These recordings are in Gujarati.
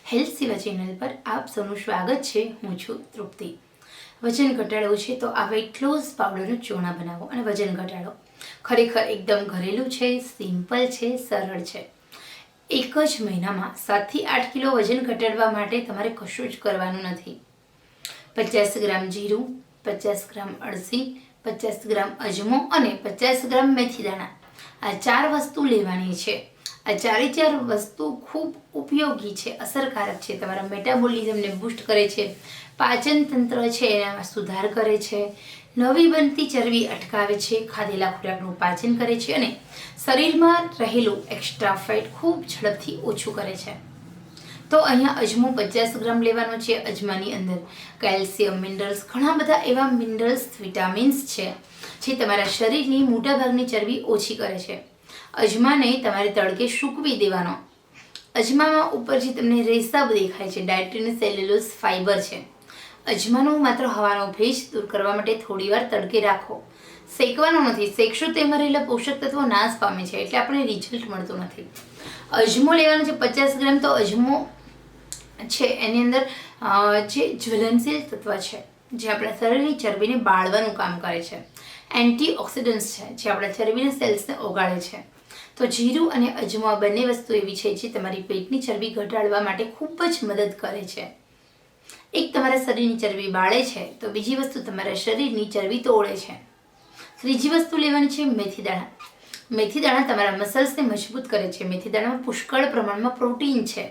હેલ્થ સેવા ચેનલ પર આપ સૌનું સ્વાગત છે। હું છું તૃપ્તિ। વજન ઘટાડવું છે તો આ વેઇટ લોસ પાવડરનું ચૂર્ણ બનાવો અને વજન ઘટાડો। ખરેખર એકદમ ઘરેલું છે, સિમ્પલ છે, સરળ છે। એક જ મહિનામાં 7 થી 8 કિલો વજન ઘટાડવા માટે તમારે કશું જ કરવાનું નથી। 50 ગ્રામ જીરું, 50 ગ્રામ અળસી, 50 ગ્રામ અજમો અને 50 ગ્રામ મેથી દાણા, આ 4 વસ્તુ લેવાની છે। આ ચારે વસ્તુ ખૂબ ઉપયોગી છે, અસરકારક છે। તમારા મેટાબોલિઝમને બૂસ્ટ કરે છે, પાચન તંત્ર છે એમાં સુધાર કરે છે, નવી બનતી ચરબી અટકાવે છે, ખાધેલા ખોરાકનું પાચન કરે છે અને શરીરમાં રહેલું એક્સ્ટ્રા ફેટ ખૂબ ઝડપથી ઓછું કરે છે। તો અહીંયા અજમો 50 ગ્રામ લેવાનો છે। અજમાની અંદર કેલ્શિયમ, મિનરલ્સ, ઘણા બધા એવા મિનરલ્સ, વિટામિન્સ છે જે તમારા શરીરની મોટાભાગની ચરબી ઓછી કરે છે। અજમાને તમારે તડકે સૂકવી દેવાનો। અજમામાં ઉપર જે તમને રેસા દેખાય છે, ડાયટ્રી સેલ્યુલોઝ ફાઇબર છે। અજમાનો માત્ર હવાનો ભેજ દૂર કરવા માટે થોડીવાર તડકે રાખો, શેકવાનો નથી। શેકશો તેમાં રહેલા પોષક તત્વો નાશ પામે છે એટલે આપણે રિઝલ્ટ મળતું નથી। અજમો લેવાનો છે 50 ગ્રામ। તો અજમો છે એની અંદર જે જ્વલનશીલ તત્વ છે જે આપણા શરીરની ચરબીને બાળવાનું કામ કરે છે, એન્ટીઓક્સિડન્ટ્સ છે જે આપણા ચરબીના સેલ્સને ઓગાળે છે। તો જીરું અને અજમો આ બંને વસ્તુ એવી છે જે તમારી પેટની ચરબી ઘટાડવા માટે ખૂબ જ મદદ કરે છે। એક તમારા શરીરની ચરબી બાળે છે તો બીજી વસ્તુ તમારા શરીરની ચરબી તોડે છે। ત્રીજી વસ્તુ લેવાની છે મેથી દાણા। મેથી દાણા તમારા મસલ્સને મજબૂત કરે છે। મેથી દાણામાં પુષ્કળ પ્રમાણમાં પ્રોટીન છે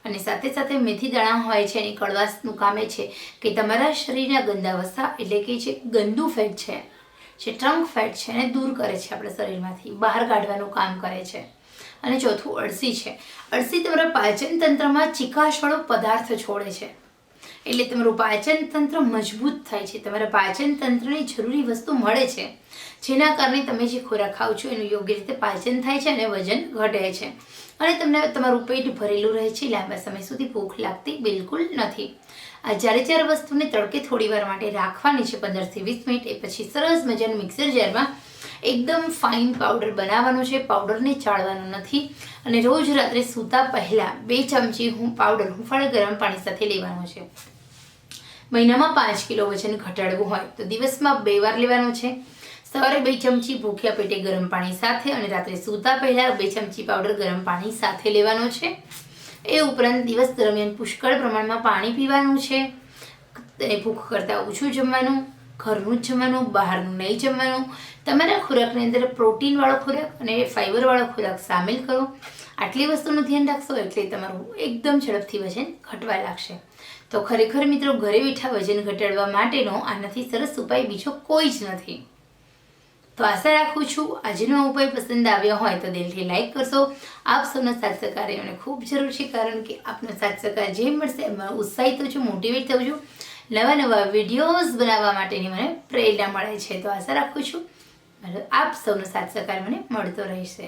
અને સાથે સાથે મેથી દાણા હોય છે એની કડવાશનું કામ એ છે કે તમારા શરીરના ગંદા વસા એટલે કે જે ગંદુ ફેટ છે, જે ટ્રંક ફેટ છે એને દૂર કરે છે, આપણા શરીરમાંથી બહાર કાઢવાનું કામ કરે છે। અને ચોથું અળસી છે। અળસી તમારા પાચન તંત્રમાં ચીકાશવાળો પદાર્થ છોડે છે એટલે તમારું પાચન તંત્ર મજબૂત થાય છે, તમારા પાચન તંત્રની જરૂરી વસ્તુ મળે છે જેના કારણે તમે જે ખોરાક ખાઓ છો એનું યોગ્ય રીતે પાચન થાય છે અને વજન ઘટે છે અને તમને તમારું પેટ ભરેલું રહે છે। લાંબા સમય સુધી ભૂખ લાગતી બિલકુલ નથી। આ ચારે વસ્તુને તડકે થોડીવાર માટે રાખવાની છે, 15 થી 20 મિનિટ। એ પછી સરસ મજાનું મિક્સર જારમાં એકદમ ફાઇન પાવડર બનાવવાનો છે, પાવડરને ચાળવાનો નથી અને રોજ રાત્રે સૂતા પહેલાં 2 ચમચી પાવડર હુંફાળા ગરમ પાણી સાથે લેવાનો છે। મહિનામાં 5 કિલો વજન ઘટાડવું હોય તો દિવસમાં 2 વાર લેવાનો છે। સવારે 2 ચમચી ભૂખ્યા પેટે ગરમ પાણી સાથે અને રાત્રે સૂતા પહેલાં 2 ચમચી પાવડર ગરમ પાણી સાથે લેવાનો છે। એ ઉપરાંત દિવસ દરમિયાન પુષ્કળ પ્રમાણમાં પાણી પીવાનું છે, ભૂખ કરતાં ઓછું જમવાનું, ઘરનું જ જમવાનું, બહારનું નહીં જમવાનું। તમારા ખોરાકની અંદર પ્રોટીનવાળો ખોરાક અને ફાઇબરવાળો ખોરાક સામેલ કરો। આટલી વસ્તુનું ધ્યાન રાખશો એટલે તમારું એકદમ ઝડપથી વજન ઘટવા લાગશે। તો ખરેખર મિત્રો, ઘરે બેઠા વજન ઘટાડવા માટેનો આનાથી સરસ ઉપાય બીજો કોઈ જ નથી। તો આશા રાખું છું આજનો ઉપાય પસંદ આવ્યો હોય તો દિલથી લાઈક કરશો। આપ સૌના સાથ સહકાર મને ખૂબ જરૂર છે કારણ કે આપનો સાથ સહકાર જે મળશે એમાં ઉત્સાહિત થઉં છું, મોટિવેટ થઉં છું, નવા વિડીયોઝ બનાવવા માટેની મને પ્રેરણા મળે છે। તો આશા રાખું છું આપ સૌનો સાથ સહકાર મને મળતો રહેશે।